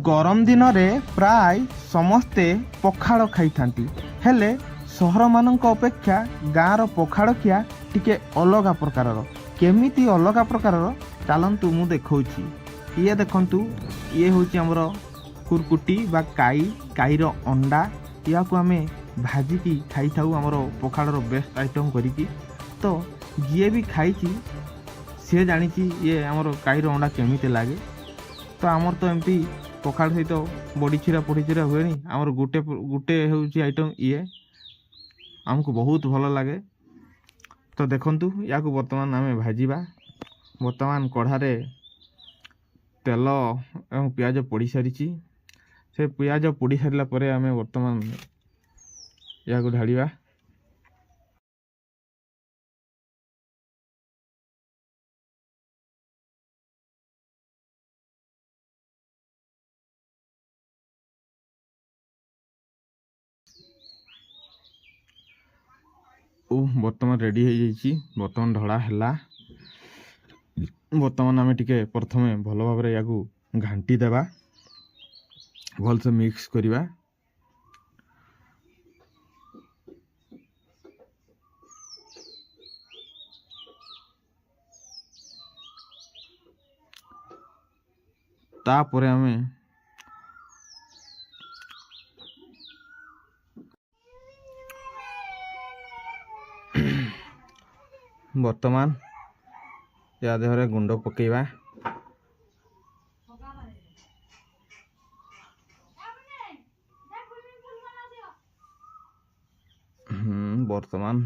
गरम दिन में प्राय समस्ते पखाड़ खाई हेले सहर मानक अपेक्षा गाँव पखाड़ खिया टिके अलग प्रकार केमिति अलग प्रकार चलतु मु देखा ये देखु ये हूँ आमर कुरकुटी बा काईर अंडा या आम भाजिकी खाई था आमर पखाड़ बेस्ट आइटम करी तो जी भी खाई सी जानी ये आमर काईर अंडा केमिति लगे तो आमर तो एमती पखाड़ सहित बड़ी चिरा पड़ी चिरा हुए आमर गोटे गोटे हूँ आइटम ये आमको बहुत भल लगे। तो देखंतु या बर्तमान आम भाजवा बर्तमान कढ़ारे तेल एवं पियाज पड़ी सारी से पियाज पड़ी सारा पर आम बर्तमान या ढालिया बर्तमान रेडी हो जाइए बर्तमान ढड़ा है बर्तमान आम टिके प्रथमे भल भाव या घाटी देवा भल से मिक्स करवा तापर आम बर्तमान या देहरे गुंड पकेवा बर्तमान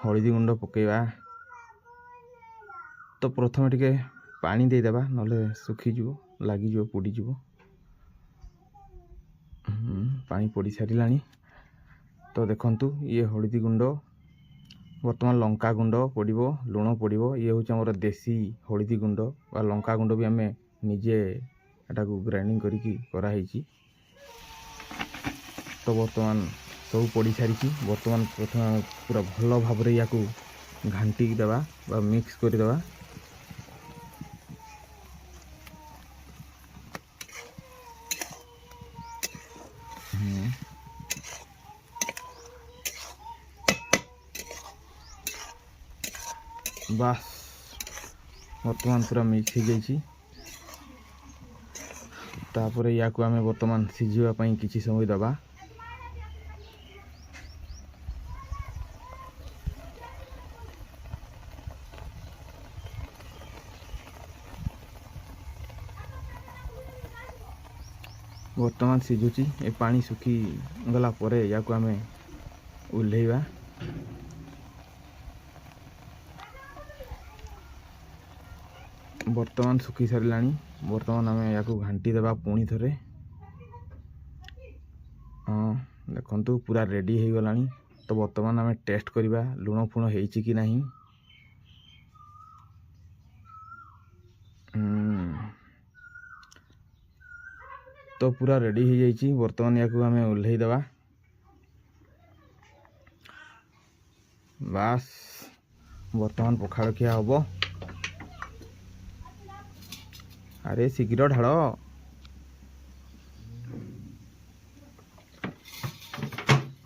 हलदी गुंड पकेवा तो प्रथम टिके पानी दे देबा नले सुखीज लगिज पोड़ीज पानी पड़ी सारा तो देखंतु ये हलदी गुंड बर्तमान लंका गुंड पड़ो लुण पड़ो ये हूँ आमर देसी हलदी गुंड बा लंका गुंड भी आम निजे एटा ग्राइंडिंग कराई तो बर्तमान सब पड़ सारी बर्तमान प्रथम पूरा भल भाव या घाटी देवा बा मिक्स करदेवा बास बर्तमान पूरा मिक्स हो जाइए तापर या आम बर्तमान सिझापी किसी समय दबा बर्तमान सिझुची ए पानी सुखी गला परे या आम ओल्हेवा बर्तमान सुखी सारा बर्तमान आम या घाटी देवा पुणी थे हाँ देखु पूरा रेडी हो गला तो बर्तमान आम टेस्ट करवा लुण फुण हो कि नहीं तो पूरा रेडी हो जाइए बर्तमान या आम ओल्हे देवा बास बर्तमान पखाड़ खिया हम अरे शीघ्र ढाल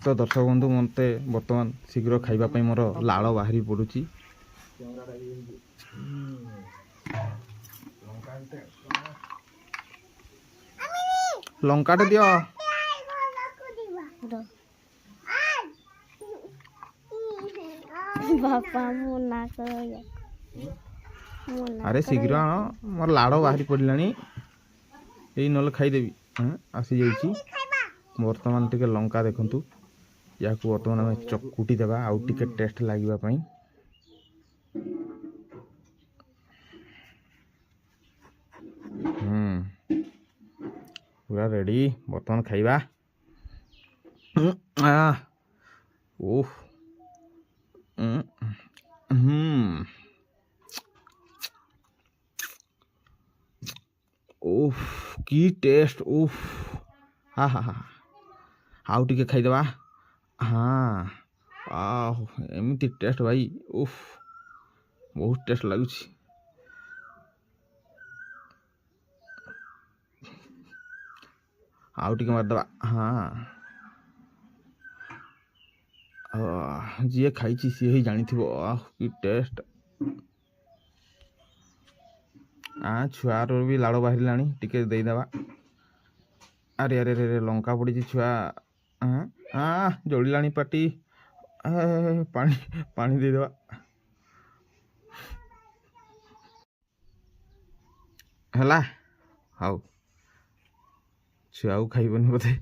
तो दर्शक बंधु मत बर्तमान शीघ्र खाइबापी मोर लाल बाहरी पड़ुची लंकाटे दियो बापा मुना कर अरे शीघ्र आण मोर लाड़ बाहरी पड़ा यही ना खाईदेवी आसी जाइए बर्तमान टिके लंका देखु या बर्तमान आम चकुटी देवा आउ टिके टेस्ट लगे पूरा रेडी बर्तमान खाइबा ओह ओह की टेस्ट ओह हाँ हाँ हाँ आउ टिके खाईदेवा हाँ एमती टेस्ट भाई ओह बहुत टेस्ट लगुच ଆଉ ଟିକେ ମାରିଦେବା ହଁ ଯିଏ ଖାଇଛି ସିଏ ହିଁ ଜାଣିଥିବ କି ଟେଷ୍ଟ। ଛୁଆର ବି ଲାଳ ବାହାରିଲାଣି ଟିକେ ଦେଇଦେବା। ଆରେ ଆରେ ରେ ଲଙ୍କା ପଡ଼ିଛି ଛୁଆ ଜଳିଲାଣି ପାଟି। ପାଣି ପାଣି ଦେଇଦେବା। ହେଲା ହଉ ଛୁଆ ଆଉ ଖାଇବନି ବୋଧେ।